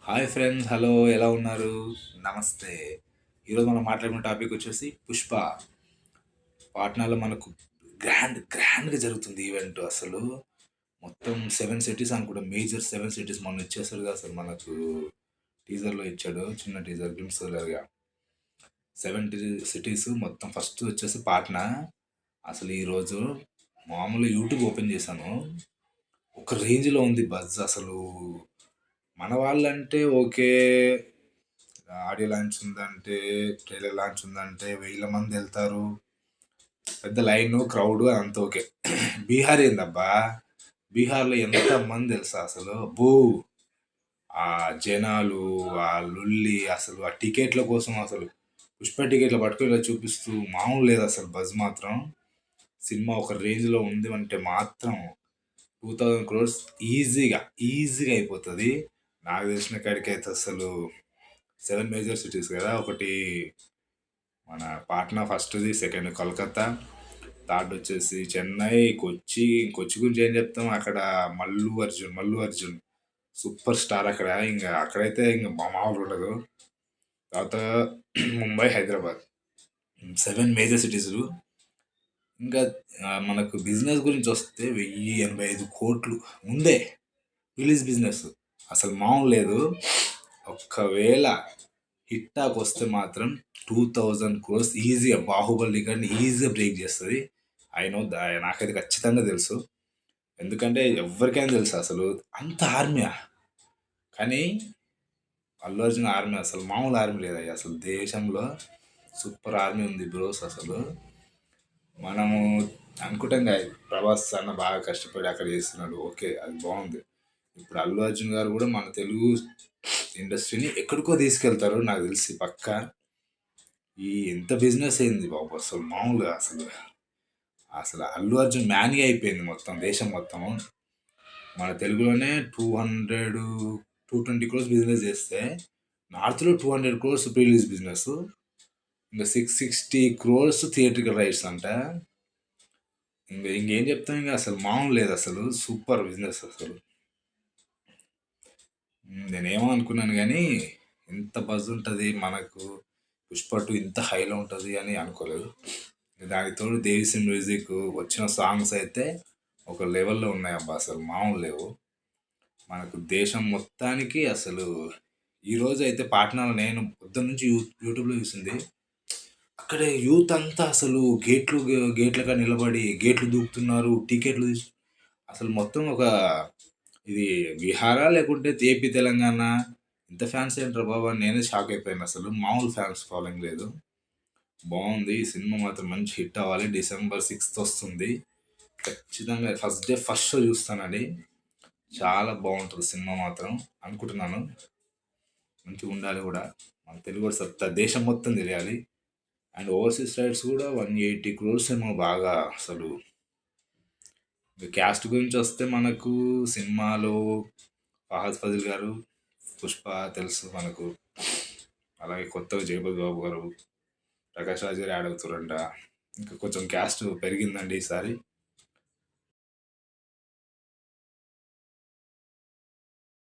Hi friends, hello, ఎలా ఉన్నారు? నమస్తే. ఈరోజు మనం మాట్లాడుకున్న టాపిక్ వచ్చేసి పుష్ప. పాట్నాలో మనకు గ్రాండ్గా జరుగుతుంది ఈవెంట్. అసలు మొత్తం 7 సిటీస్ అనుకుంటా, మేజర్ 7 సిటీస్ మొన్న ఇచ్చేసాడుగా. అసలు మనకు టీజర్లో ఇచ్చాడు, చిన్న టీజర్ గ్లిమ్స్ లాగా. 7 సిటీస్ మొత్తం. ఫస్ట్ వచ్చేసి పాట్నా. అసలు ఈరోజు మామూలు యూట్యూబ్ ఓపెన్ చేశాను, ఒక రేంజ్లో ఉంది బజ్ అసలు. మన వాళ్ళంటే ఓకే, ఆడియో లాంచ్ ఉందంటే, ట్రైలర్ లాంచ్ ఉందంటే వేల మంది వెళ్తారు, పెద్ద లైన్ క్రౌడ్ అంత ఓకే. బీహార్ ఏందబ్బా, బీహార్లో ఎంత మంది తెలుసా అసలు. బూ ఆ జనాలు, ఆ లుల్లి, అసలు ఆ టికెట్ల కోసం అసలు పుష్ప టికెట్లు పట్టుకుని ఇలా చూపిస్తూ మామూలు లేదు అసలు. బజ్ మాత్రం సినిమా ఒక రేంజ్లో ఉంది అంటే మాత్రం 2000 crores ఈజీగా అయిపోతుంది. నాకు తెలిసిన కాడికి అయితే అసలు 7 మేజర్ సిటీస్ కదా. ఒకటి మన పాట్నా ఫస్ట్‌ది, సెకండ్ కోల్కతా, థర్డ్ వచ్చేసి చెన్నై, కొచ్చి గురించి ఏం చెప్తాం. అక్కడ మల్లు అర్జున్ సూపర్ స్టార్ అక్కడ. అక్కడైతే మామూలుగా ఉండదు. తర్వాత ముంబై, హైదరాబాద్, 7 మేజర్ సిటీస్. ఇంకా మనకు బిజినెస్ గురించి వస్తే 1085 కోట్లు ముందే రిలీజ్ బిజినెస్. అసలు మామూలు లేదు. ఒక్కవేళ హిట్ టాక్ వస్తే మాత్రం 2000 crores ఈజీగా బాహుబలి రికార్డ్ని ఈజీగా బ్రేక్ చేస్తుంది. ఐ నో, నాకైతే ఖచ్చితంగా తెలుసు. ఎందుకంటే ఎవరికైనా తెలుసు అసలు. అంత ఆర్మీయా, కానీ అల్లు అర్జున్ ఆర్మీ అసలు మామూలు ఆర్మీ లేదు అసలు. దేశంలో సూపర్ ఆర్మీ ఉంది బ్రోస్ అసలు. మనము అనుకుంటాం కదా, ప్రభాస్ అన్న బాగా కష్టపడి అక్కడ చేస్తున్నాడు, ఓకే, అది బాగుంది. ఇప్పుడు అల్లు అర్జున్ గారు కూడా మన తెలుగు ఇండస్ట్రీని ఎక్కడికో తీసుకెళ్తారు నాకు తెలిసి పక్క. ఎంత బిజినెస్ అయింది బాబు అసలు, మామూలుగా అసలు. అసలు అల్లు అర్జున్ మ్యానీ అయిపోయింది మొత్తం దేశం మొత్తం. మన తెలుగులోనే 220 crores బిజినెస్ చేస్తే, నార్త్లో 200 crores ప్రీ రిలీజ్ బిజినెస్, ఇంకా 660 crores థియేట్రికల్ రైట్స్ అంట. ఇంకేం చెప్తాం, ఇంకా అసలు మామూలు లేదు అసలు. సూపర్ బిజినెస్ అసలు. నేనేమో అనుకున్నాను కానీ ఇంత బజ్ ఉంటుంది మనకు, పుష్ప 2 ఇంత హైలో ఉంటుంది అని అనుకోలేదు. దానికి తోడు దేవిశ్రీ మ్యూజిక్ వచ్చిన సాంగ్స్ అయితే ఒక లెవెల్లో ఉన్నాయి అబ్బా, అసలు మామూలు లేవు. మనకు దేశం మొత్తానికి అసలు. ఈరోజు అయితే పాట్నాలో నేను పొద్దున్న నుంచి యూట్యూబ్లో చూసింది. అక్కడ యూత్ అంతా అసలు గేట్లుగా నిలబడి గేట్లు దూకుతున్నారు, టికెట్లు అసలు మొత్తం ఒక ఇది బీహారా లేకుంటే ఏపీ తెలంగాణ, ఇంత ఫ్యాన్స్ ఏంట్రా బాబా. నేనే షాక్ అయిపోయాను అసలు. మామూలు ఫ్యాన్స్ ఫాలోయింగ్ లేదు. బాగుంది ఈ సినిమా మాత్రం, మంచి హిట్ అవ్వాలి. December 6th వస్తుంది ఖచ్చితంగా. ఫస్ట్ డే ఫస్ట్ షో చూస్తానండి. చాలా బాగుంటుంది సినిమా మాత్రం అనుకుంటున్నాను. మంచిగా ఉండాలి కూడా. మన తెలుగు సత్తా దేశం మొత్తం తెలియాలి. అండ్ ఓవర్సీస్ రైట్స్ కూడా 180 crores ఏమో బాగా అసలు. క్యాస్ట్ గురించి వస్తే మనకు సినిమాలో ఫహద్ ఫజిల్ గారు, పుష్ప తెలుసు మనకు. అలాగే కొత్తగా జగపతి బాబు గారు, ప్రకాష్ రాజ్ గారు యాడ్ అవుతారంట. ఇంకా కొంచెం క్యాస్ట్ పెరిగిందండి ఈసారి.